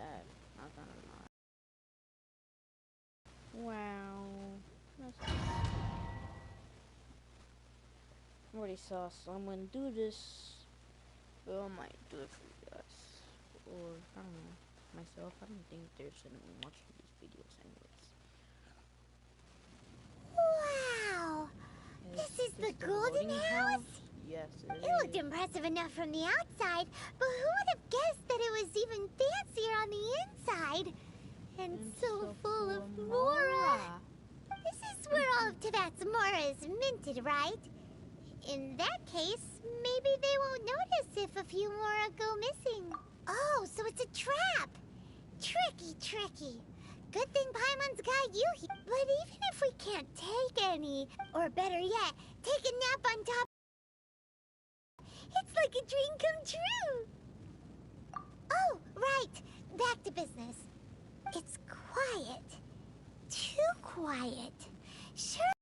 that. Not gonna lie. Wow. That's I already saw someone do this. But I might do it for you guys. Or, I don't know. Myself, I don't think there's anyone watching these videos anyways. Wow! This is the Golden House? Yes, it is. It looked impressive enough from the outside, but who would have guessed that it was even fancier on the inside? And so full of Mora. This is where all of Teyvat's Mora is minted, right? In that case, maybe they won't notice if a few Mora go missing. Oh, so it's a trap! Tricky, tricky. Good thing Paimon's got you here. But even if we can't take any, or better yet, take a nap on top, it's like a dream come true. Oh, right. Back to business. It's quiet. Too quiet. Sure.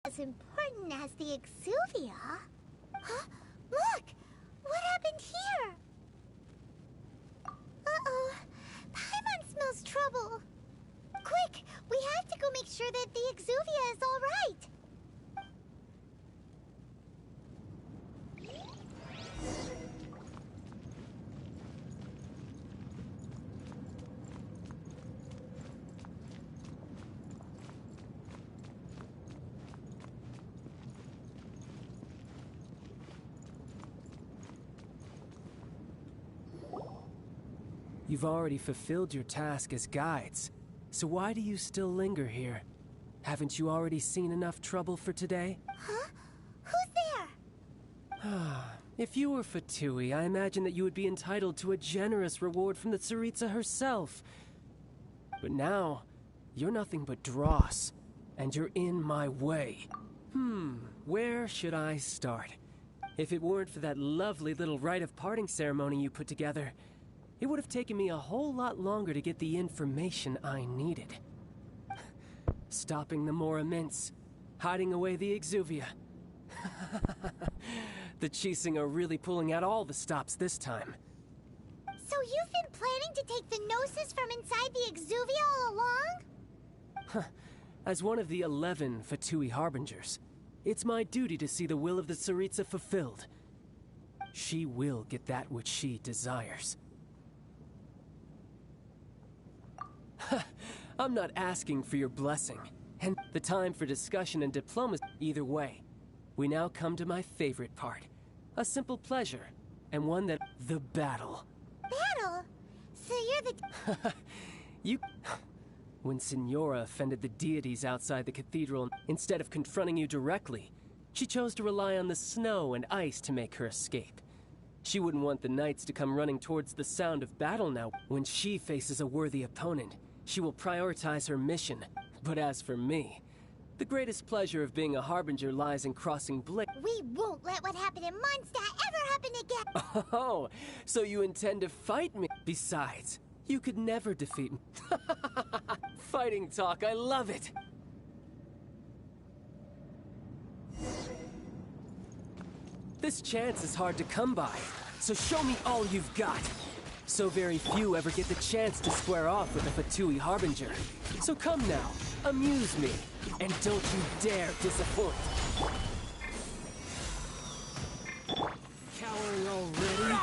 As important as the Exuvia. Huh? Look! What happened here? Uh-oh. Paimon smells trouble. Quick! We have to go make sure that the Exuvia is all right. You've already fulfilled your task as guides, so why do you still linger here? Haven't you already seen enough trouble for today? Huh? Who's there? If you were Fatui, I imagine that you would be entitled to a generous reward from the Tsaritsa herself. But now, you're nothing but dross, and you're in my way. Where should I start? If it weren't for that lovely little rite of parting ceremony you put together, it would have taken me a whole lot longer to get the information I needed. Stopping the Mora Mints, hiding away the Exuvia. The Qixing are really pulling out all the stops this time. So you've been planning to take the Gnosis from inside the Exuvia all along? As one of the 11 Fatui Harbingers, it's my duty to see the will of the Tsaritsa fulfilled. She will get that which she desires. I'm not asking for your blessing, and the time for discussion and diplomacy. Either way, we now come to my favorite part. A simple pleasure, and one that... the battle. Battle? So you're the... You... When Signora offended the deities outside the cathedral, instead of confronting you directly, she chose to rely on the snow and ice to make her escape. She wouldn't want the knights to come running towards the sound of battle now. When she faces a worthy opponent, she will prioritize her mission. But as for me, the greatest pleasure of being a Harbinger lies in crossing Blick. We won't let what happened in Mondstadt ever happen again! Oh, so you intend to fight me? Besides, you could never defeat me. Fighting talk, I love it! This chance is hard to come by, so show me all you've got. So very few ever get the chance to square off with a Fatui Harbinger. So come now, amuse me, and don't you dare disappoint. Cowering already?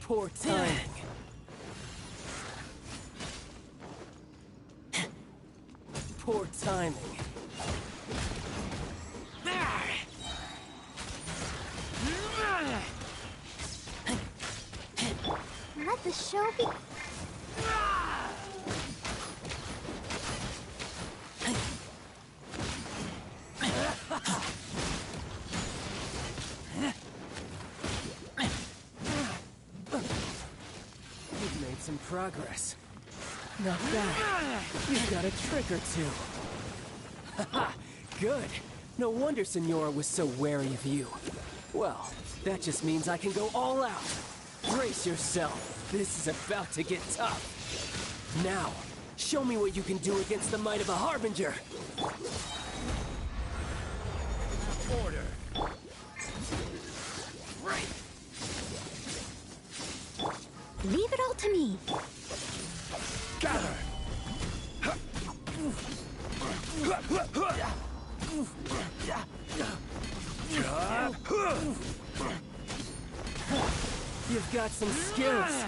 Poor timing. Poor timing. Let the show be... You've made some progress. Not bad. You've got a trick or two. Haha, good. No wonder Signora was so wary of you. Well, that just means I can go all out. Brace yourself. This is about to get tough. Now, show me what you can do against the might of a Harbinger. Order. Right. Leave it all to me. Gather. You've got some skills.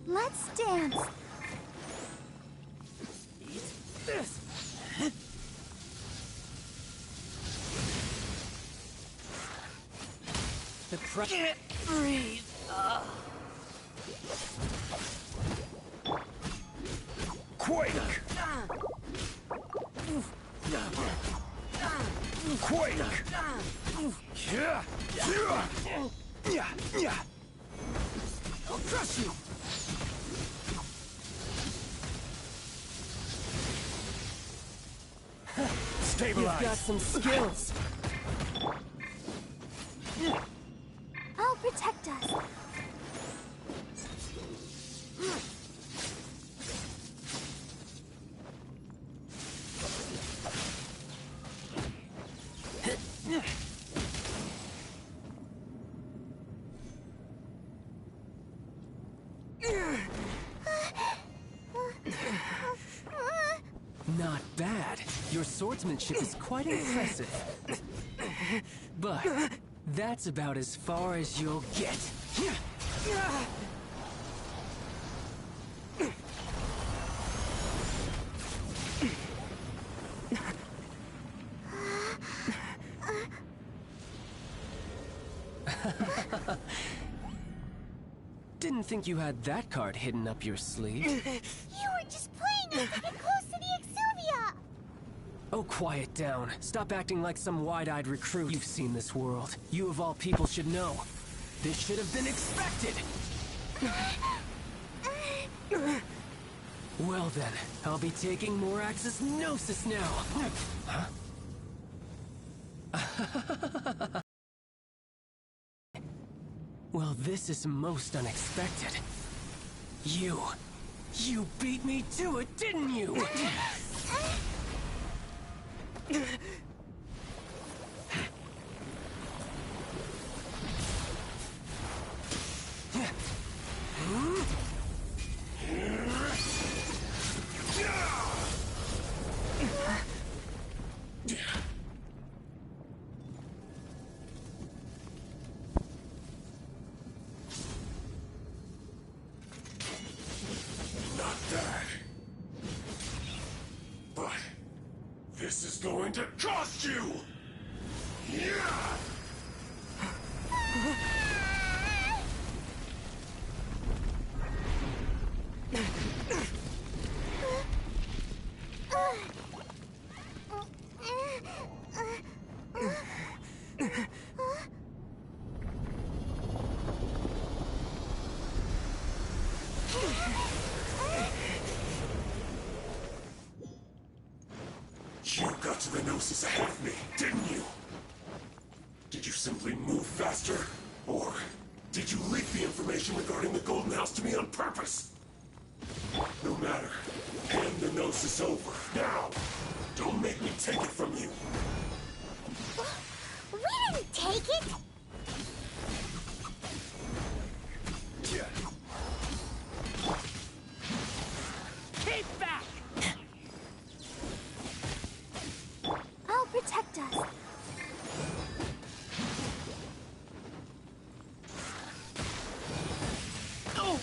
Let's dance. Eat this. The can't breathe. Quake! Quake! I'll crush you! Stabilize! You've got some skills! I'll protect us. Not bad. Your swordsmanship is quite impressive. But that's about as far as you'll get. Didn't think you had that card hidden up your sleeve. You were just playing us to get close to the Exuvia! Oh, quiet down. Stop acting like some wide-eyed recruit. You've seen this world. You of all people should know. This should have been expected! Well then, I'll be taking Morax's Gnosis now! Huh? Well, this is most unexpected. You beat me to it, didn't you? Not that. But this is going to cost you! Yeah! You got to the Gnosis ahead of me, didn't you? Did you simply move faster? Or did you leak the information regarding the Golden House to me on purpose? No matter. Hand the Gnosis over, now! Don't make me take it from you! We didn't take it! Keep back! I'll protect us. Oh!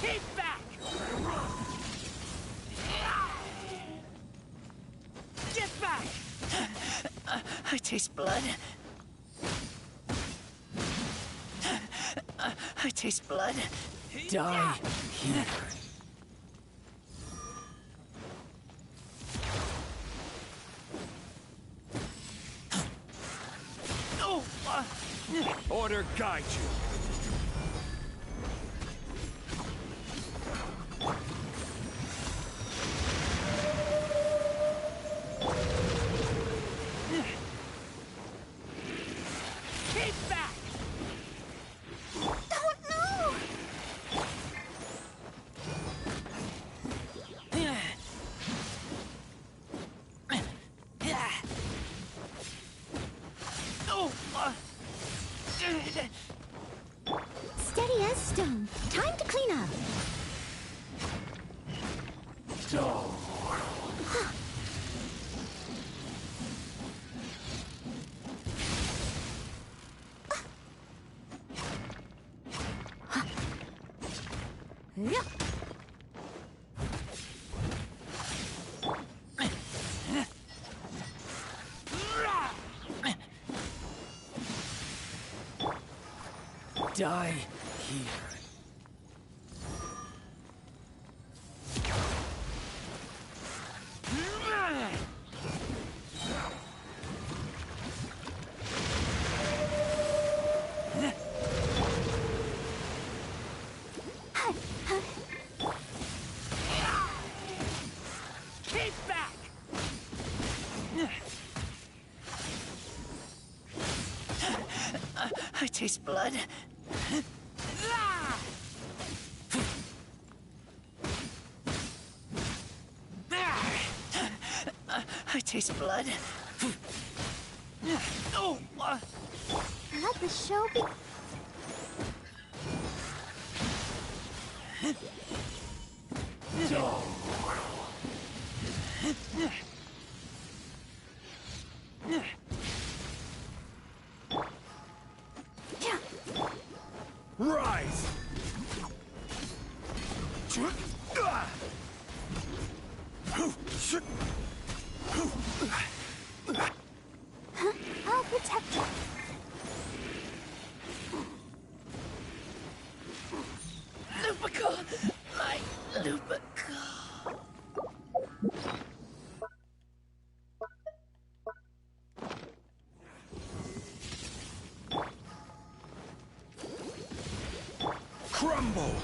Keep back! Get back! I taste blood. I taste blood. Die here. Oh! Order guide you. Keep back! Oh no! Steady as stone. Time to clean up. Dull. Yeah. Die here. Keep back! I taste blood. I taste blood. Oh! Let the show be. Dull. Rise! I'll protect you. Lupical! My Lupical! Crumble!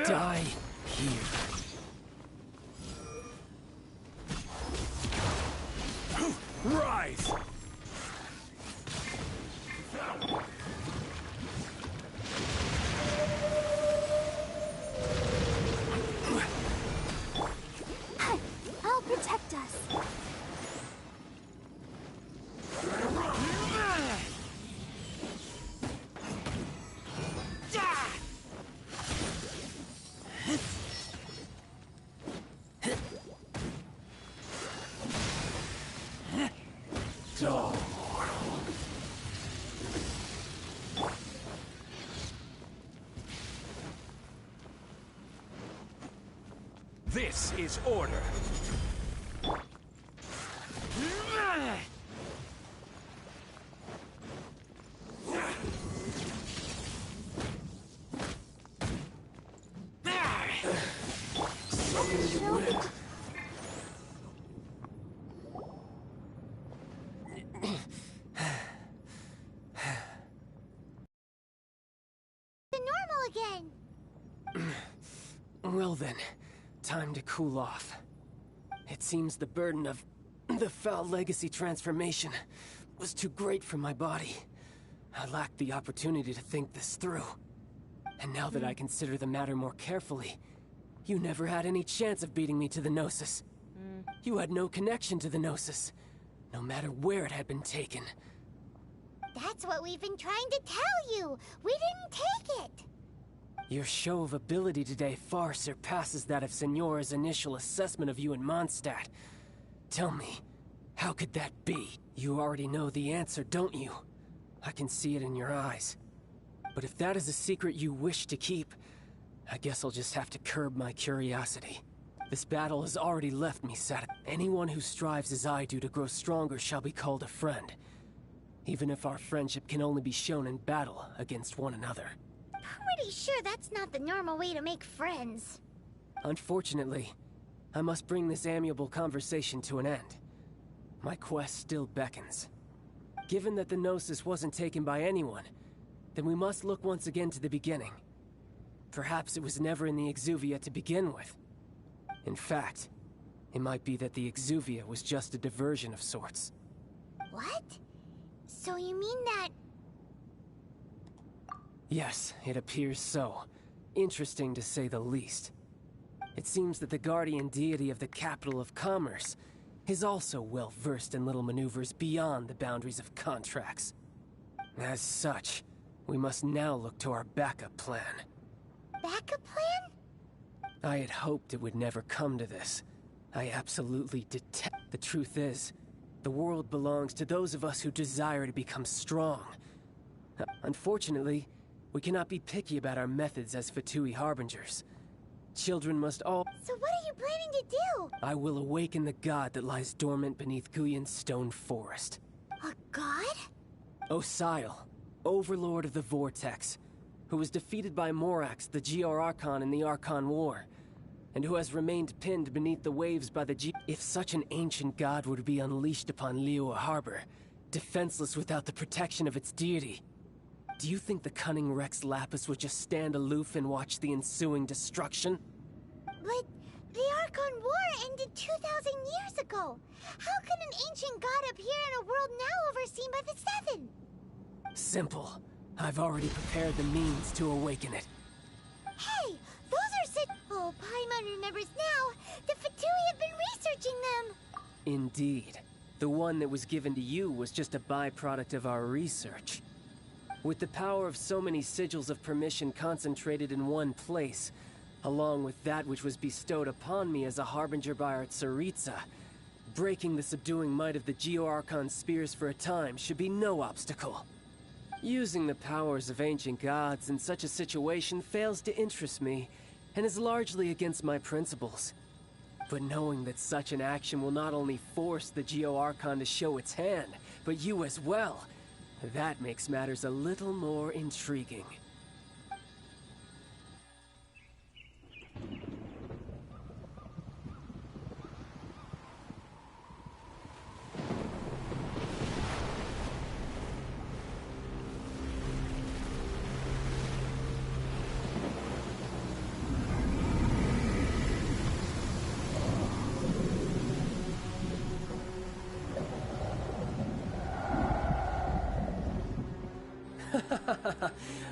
Die here. Rise! I'll protect us. Dull. This is order. To normal again. Well then, time to cool off. It seems the burden of the foul legacy transformation was too great for my body. I lacked the opportunity to think this through. And now that I consider the matter more carefully, you never had any chance of beating me to the Gnosis. You had no connection to the Gnosis, no matter where it had been taken. That's what we've been trying to tell you. We didn't take it. Your show of ability today far surpasses that of Signora's initial assessment of you in Mondstadt. Tell me, how could that be? You already know the answer, don't you? I can see it in your eyes. But if that is a secret you wish to keep, I guess I'll just have to curb my curiosity. This battle has already left me sad. Anyone who strives as I do to grow stronger shall be called a friend. Even if our friendship can only be shown in battle against one another. Pretty sure that's not the normal way to make friends. Unfortunately, I must bring this amiable conversation to an end. My quest still beckons. Given that the Gnosis wasn't taken by anyone, then we must look once again to the beginning. Perhaps it was never in the Exuvia to begin with. In fact, it might be that the Exuvia was just a diversion of sorts. What? So you mean that... Yes, it appears so. Interesting to say the least. It seems that the guardian deity of the capital of commerce is also well versed in little maneuvers beyond the boundaries of contracts. As such, we must now look to our backup plan. Backup plan? I had hoped it would never come to this. I absolutely detest. The truth is, the world belongs to those of us who desire to become strong. Unfortunately, we cannot be picky about our methods as Fatui Harbingers. Children must all— So what are you planning to do? I will awaken the god that lies dormant beneath Guyon's stone forest. A god? Osial, overlord of the Vortex, who was defeated by Morax, the GR Archon in the Archon War, and who has remained pinned beneath the waves by the If such an ancient god were to be unleashed upon Liyue Harbor, defenseless without the protection of its deity, do you think the cunning Rex Lapis would just stand aloof and watch the ensuing destruction? But the Archon War ended 2,000 years ago. How can an ancient god appear in a world now overseen by the Seven? Simple. I've already prepared the means to awaken it. Hey, those are Oh, Paimon remembers now. The Fatui have been researching them. Indeed. The one that was given to you was just a byproduct of our research. With the power of so many sigils of permission concentrated in one place, along with that which was bestowed upon me as a harbinger by our Tsaritsa, breaking the subduing might of the Geo-Archon spears for a time should be no obstacle. Using the powers of ancient gods in such a situation fails to interest me, and is largely against my principles. But knowing that such an action will not only force the Geo-Archon to show its hand, but you as well, that makes matters a little more intriguing.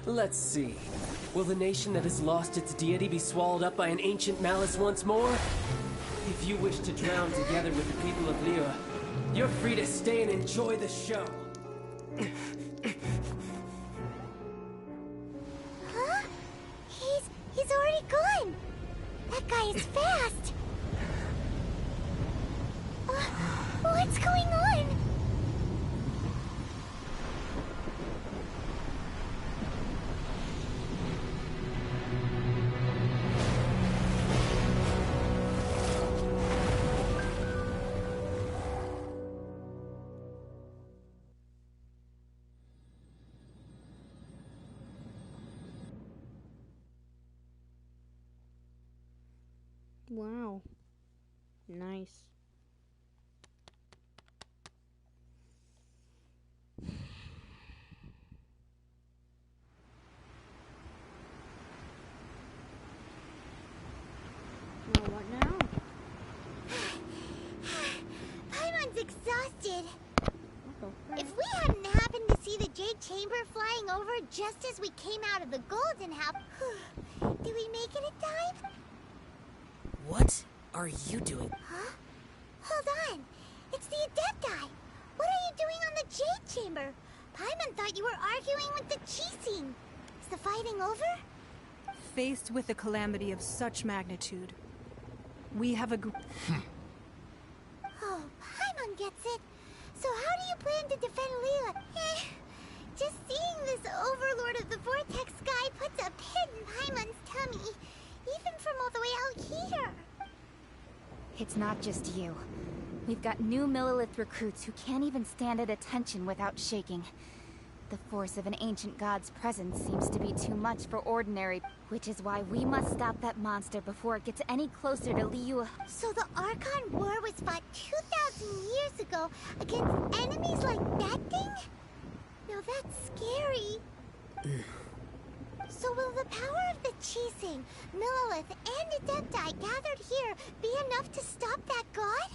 Let's see. Will the nation that has lost its deity be swallowed up by an ancient malice once more? If you wish to drown together with the people of Liyue, you're free to stay and enjoy the show. Huh? He's already gone. That guy is fast. What's going on? Wow. Nice. Now what now? Paimon's exhausted. What the If we hadn't happened to see the Jade Chamber flying over just as we came out of the Golden House, did we make it in time? What are you doing? Huh? Hold on. It's the Adepti. What are you doing on the Jade Chamber? Paimon thought you were arguing with the Qixing. Is the fighting over? Faced with a calamity of such magnitude, we have agreed. Oh, Paimon gets it. So how do you plan to defend Liyue? Just seeing this Overlord of the Vortex guy puts a pit in Paimon's tummy, even from all the way out here. It's not just you. We've got new Millelith recruits who can't even stand at attention without shaking. The force of an ancient god's presence seems to be too much for ordinary, which is why we must stop that monster before it gets any closer to Liyue. So the Archon War was fought 2,000 years ago against enemies like that thing? Now that's scary. So will the power of the Qixing, Millelith, and Adepti gathered here be enough to stop that god?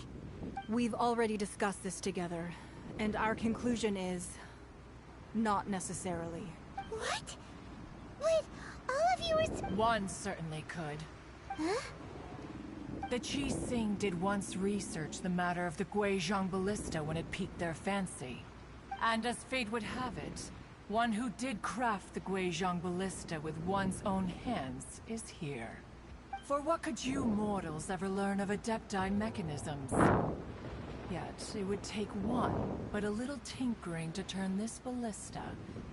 We've already discussed this together, and our conclusion is not necessarily. What? But all of you were... One certainly could. Huh? The Qi Sing did once research the matter of the Guizhong Ballista when it piqued their fancy. And as fate would have it, one who did craft the Guizhong Ballista with one's own hands is here. For what could you mortals ever learn of Adepti mechanisms? Yet, it would take one, but a little tinkering to turn this ballista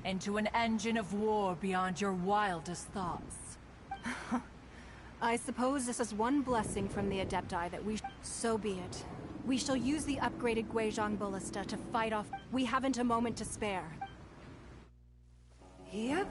into an engine of war beyond your wildest thoughts. I suppose this is one blessing from the Adepti that we... So be it. We shall use the upgraded Guizhong Ballista to fight off... We haven't a moment to spare. Yep.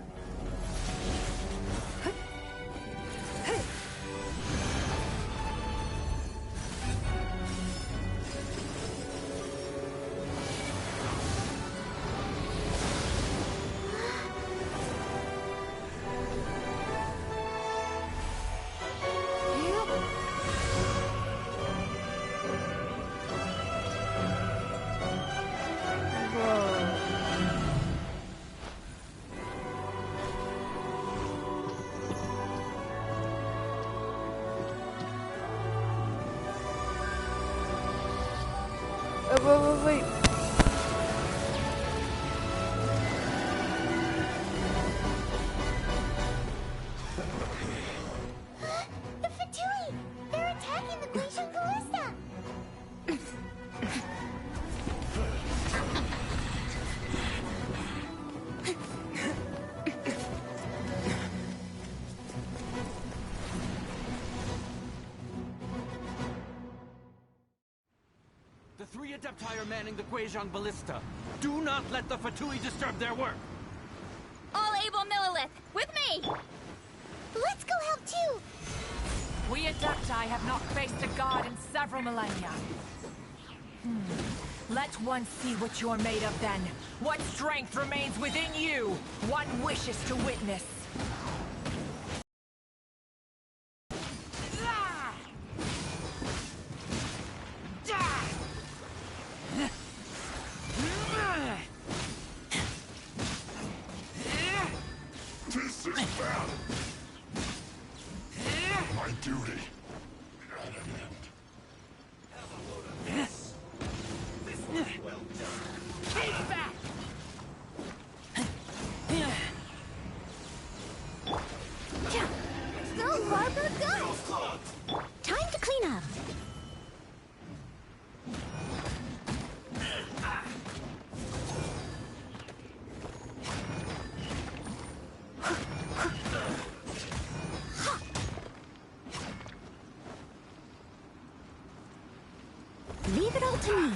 Wait. The Fatui! They're attacking the Guizhong Ballista! The 3 Adepti are manning the Guizhong Ballista. Do not let the Fatui disturb their work! All able Millilith, with me! Let's go help too! We Adepti have not faced a god in several millennia. Let one see what you're made of then. What strength remains within you, one wishes to witness. This is bad. My duty at an end. Keep back! Go, Barbara, go! Time to clean up. Leave it all to me.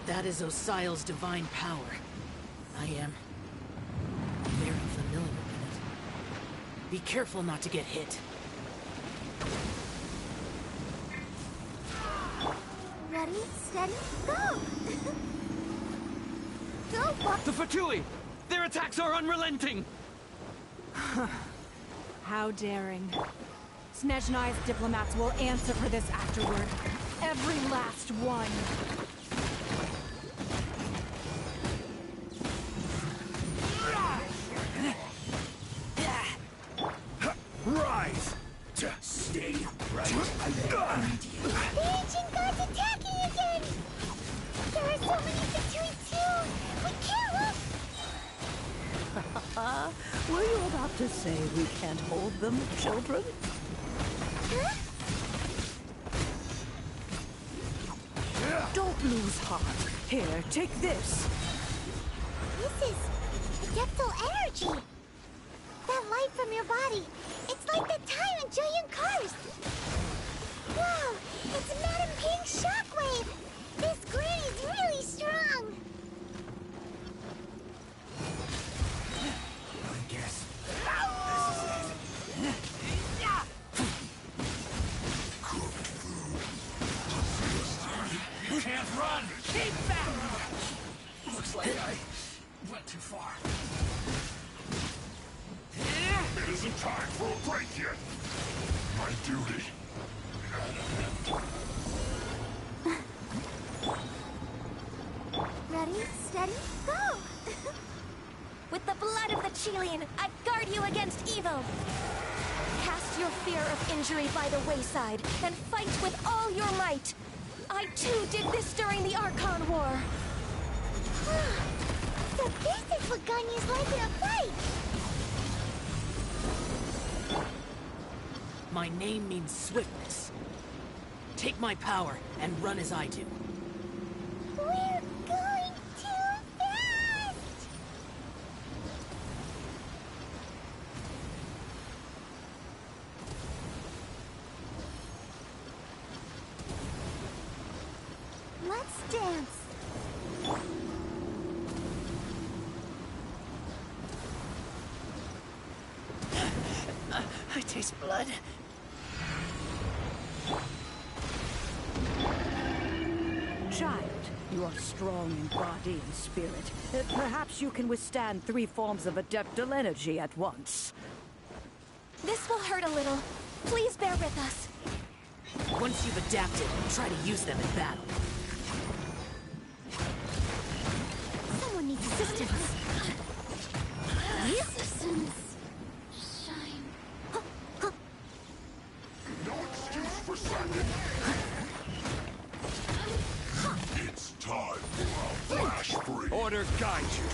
That is Osial's divine power. I am very familiar with it. Be careful not to get hit. Ready, steady, go! Go, Barbara! The Fatui! Their attacks are unrelenting! How daring. Snezhnai's diplomats will answer for this afterward. Every last one. Rise! Stay right. The ancient god's attacking again! There are so many Fatui too! We can't look! Were you about to say we can't hold them, children? Huh? Don't lose heart. Here, take this. This is Adeptal energy! That light from your body, it's like that time in Jueyun Cars! Wow, it's Madam Ping's shockwave! This granny's really strong! I guess. You can't run! Keep back! Looks like I went too far. It isn't time for a break yet. My duty at an end. steady, go! With the blood of the Chilean, I guard you against evil! Cast your fear of injury by the wayside, and fight with all your might! I too did this during the Archon War! So this is what Ganyu's like in a fight! My name means swiftness. Take my power and run as I do. We're going too fast! Let's dance. I taste blood. Child, you are strong in body and spirit. Perhaps you can withstand 3 forms of Adeptal energy at once. This will hurt a little. Please bear with us. Once you've adapted, try to use them in battle. Someone needs assistance. Assistance. No excuse for slacking. It's time for a flash free. Order guide you.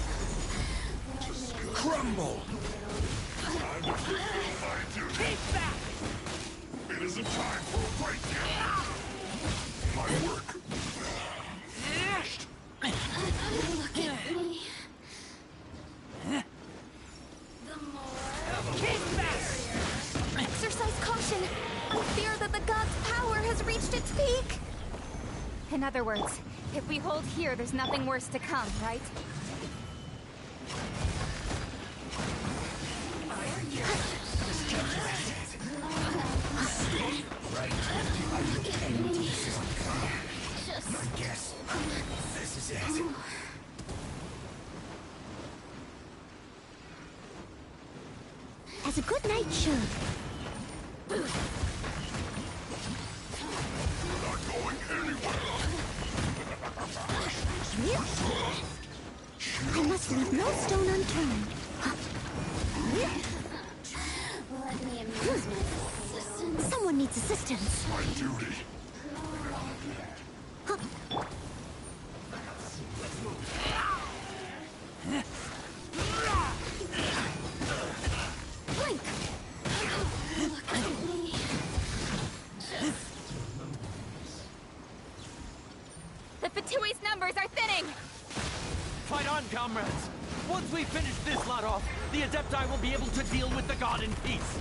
Crumble! Time to fulfill my duty. Keep back! It isn't time for a break yet. My work. Look at me. Keep back! Exercise caution. I fear that the god's power has reached its peak. In other words, if we hold here, there's nothing worse to come, right? I guess this is it. As a good knight should. We're not going anywhere. I must leave no stone unturned. Let me amuse my assistants. Someone needs assistance. My duty. Blink! Look at me. The Fatui's numbers are thinning! Fight on, comrades! Once we finish this lot off, the Adepti will be able to deal with the god in peace.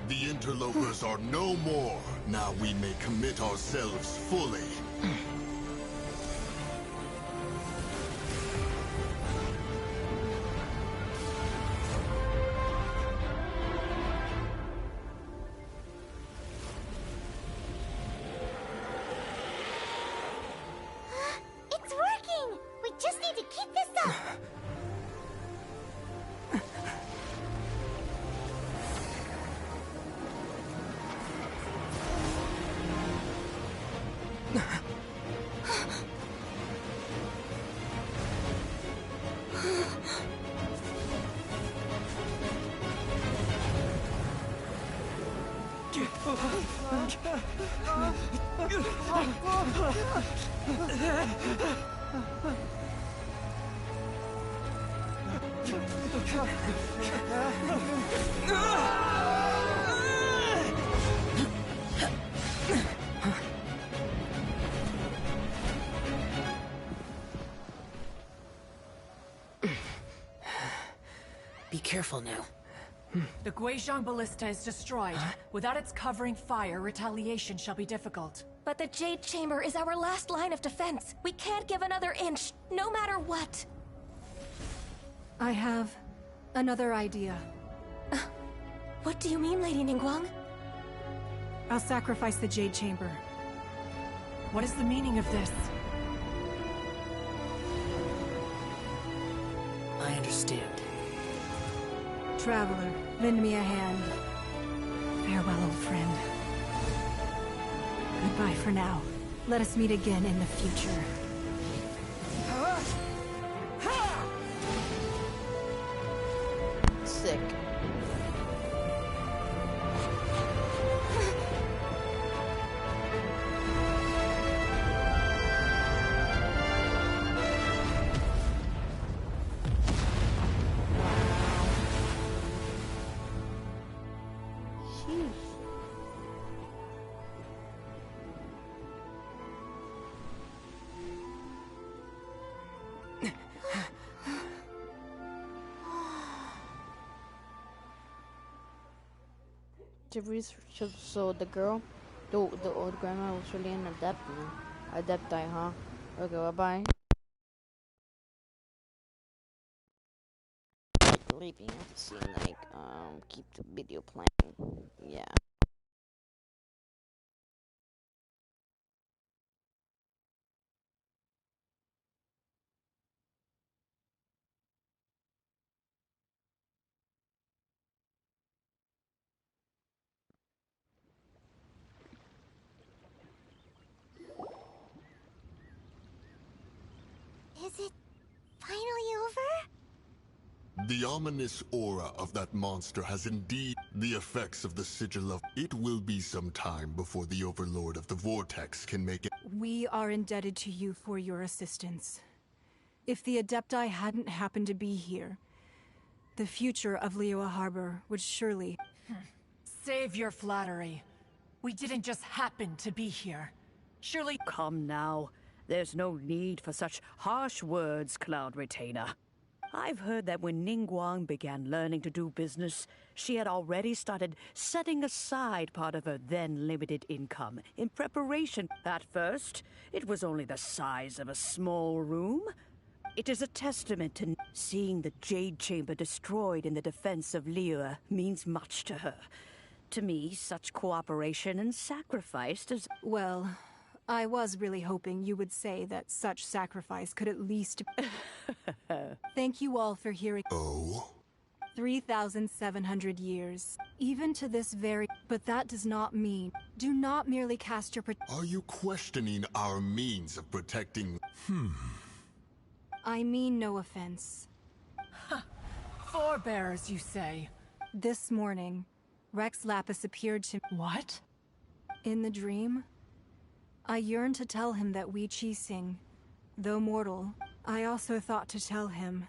The interlopers are no more. Now we may commit ourselves fully. It's working! We just need to keep this up! Be careful now. The Guizhong Ballista is destroyed. Without its covering fire, retaliation shall be difficult. But the Jade Chamber is our last line of defense. We can't give another inch, no matter what. I have another idea. What do you mean, Lady Ningguang? I'll sacrifice the Jade Chamber. What is the meaning of this? I understand. Traveler, lend me a hand. Farewell, old friend. Goodbye for now. Let us meet again in the future. Sick. So the girl, the old grandma was really an adepti, huh? Okay, bye-bye. Leaving to see, like, keep the video playing. Yeah. Is it finally over? The ominous aura of that monster has indeed the effects of the sigil of... It will be some time before the Overlord of the Vortex can make it. We are indebted to you for your assistance. If the Adepti hadn't happened to be here, the future of Liyue Harbor would surely... Save your flattery. We didn't just happen to be here. Surely... Come now. There's no need for such harsh words, Cloud Retainer. I've heard that when Ningguang began learning to do business, she had already started setting aside part of her then limited income in preparation. At first, it was only the size of a small room. It is a testament to seeing the Jade Chamber destroyed in the defense of Liyue means much to her. To me, such cooperation and sacrifice does... Well, I was really hoping you would say that such sacrifice could at least... Thank you all for hearing... Oh? 3,700 years. Even to this very... But that does not mean... Do not merely cast your... Are you questioning our means of protecting... I mean no offense. Forebears, you say? This morning, Rex Lapis appeared to... What? In the dream, I yearned to tell him that we Qixing, though mortal, I also thought to tell him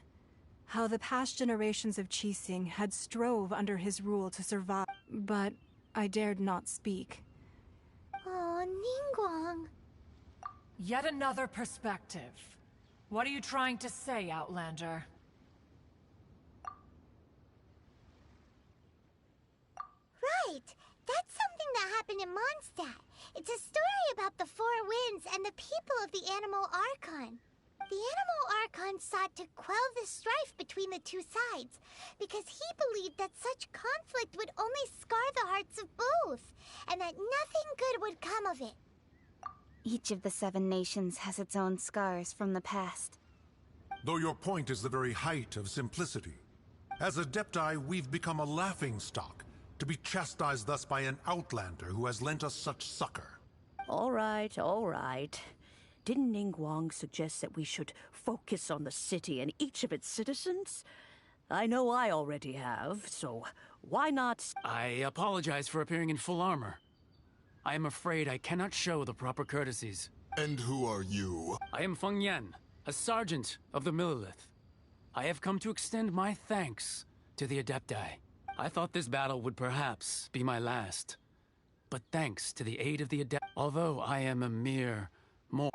how the past generations of Qixing had strove under his rule to survive, but I dared not speak. Oh, Ningguang. Yet another perspective. What are you trying to say, Outlander? Right! That's something that happened in Mondstadt. It's a story about the Four Winds and the people of the Animal Archon. The Animal Archon sought to quell the strife between the two sides, because he believed that such conflict would only scar the hearts of both, and that nothing good would come of it. Each of the 7 nations has its own scars from the past. Though your point is the very height of simplicity. As Adepti, we've become a laughingstock, to be chastised thus by an outlander who has lent us such succor. All right, all right. Didn't Ningguang suggest that we should focus on the city and each of its citizens? I know I already have, so why not... I apologize for appearing in full armor. I am afraid I cannot show the proper courtesies. And who are you? I am Feng Yan, a sergeant of the Millelith. I have come to extend my thanks to the Adepti. I thought this battle would perhaps be my last. But thanks to the aid of the Adepti, although I am a mere Huh?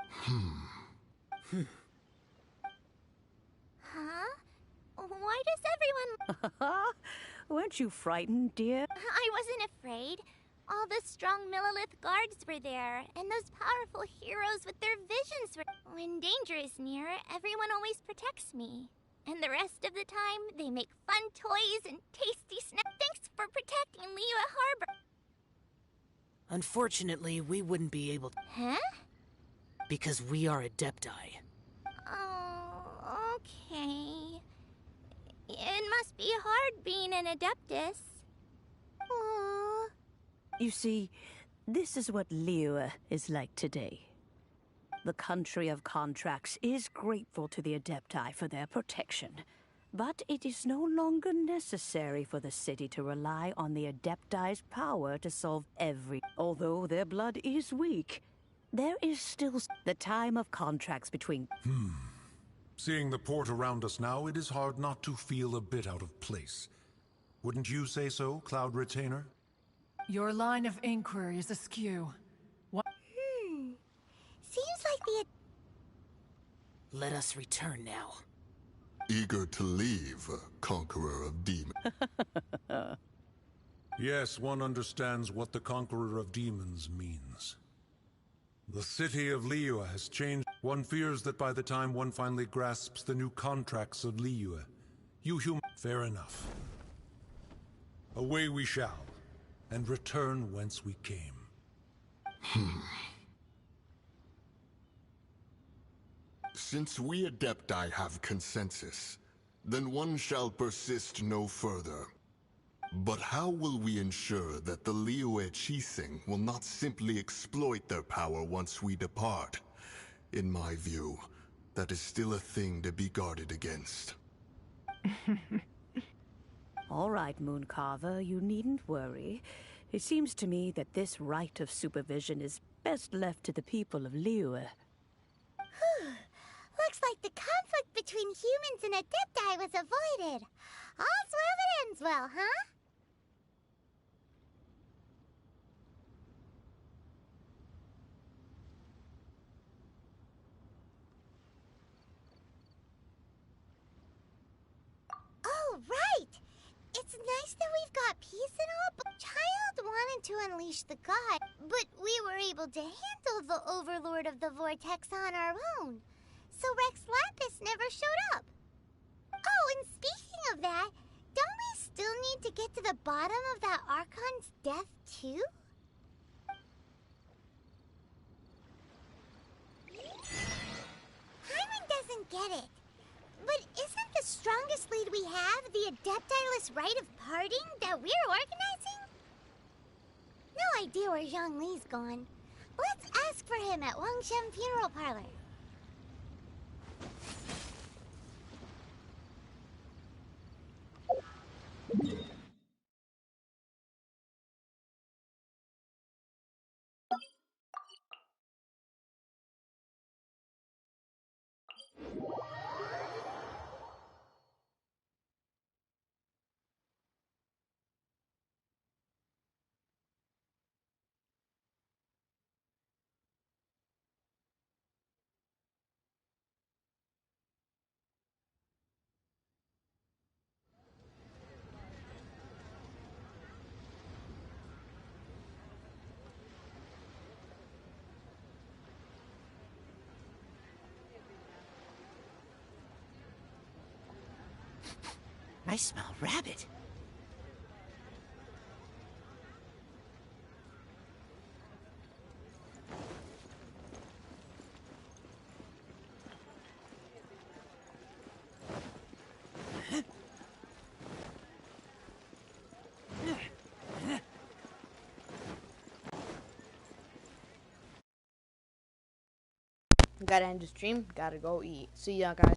Why does everyone... Weren't you frightened, dear? I wasn't afraid. All the strong Millelith guards were there, and those powerful heroes with their visions were... When danger is near, everyone always protects me. And the rest of the time, they make fun toys and tasty snacks. Thanks for protecting Liyue Harbor. Unfortunately, we wouldn't be able to... Huh? Because we are Adepti. Oh, okay. It must be hard being an Adeptus. Aww. You see, this is what Liyue is like today. The country of contracts is grateful to the Adepti for their protection, but it is no longer necessary for the city to rely on the Adepti's power to solve every... Although their blood is weak, there is still the time of contracts between... Seeing the port around us now, it is hard not to feel a bit out of place. Wouldn't you say so, Cloud Retainer? Your line of inquiry is askew. Seems like the... Let us return now. Eager to leave, Conqueror of Demons. Yes, one understands what the Conqueror of Demons means. The city of Liyue has changed. One fears that by the time one finally grasps the new contracts of Liyue, fair enough. Away we shall, and return whence we came. Since we Adepti have consensus, then one shall persist no further. But how will we ensure that the Liyue Qixing will not simply exploit their power once we depart? In my view, that is still a thing to be guarded against. All right, Mooncarver, you needn't worry. It seems to me that this right of supervision is best left to the people of Liyue. Looks like the conflict between humans and Adepti was avoided. All's well that ends well, huh? Oh, right! It's nice that we've got peace and all, but Childe wanted to unleash the god, but we were able to handle the Overlord of the Vortex on our own. So Rex Lapis never showed up. Oh, and speaking of that, don't we still need to get to the bottom of that Archon's death, too? Hyman doesn't get it. But isn't the strongest lead we have the Adepti-less rite of parting that we're organizing? No idea where Zhongli's gone. Let's ask for him at Wangshen Funeral Parlor. I smell rabbit. Gotta end the stream, gotta go eat. See y'all guys.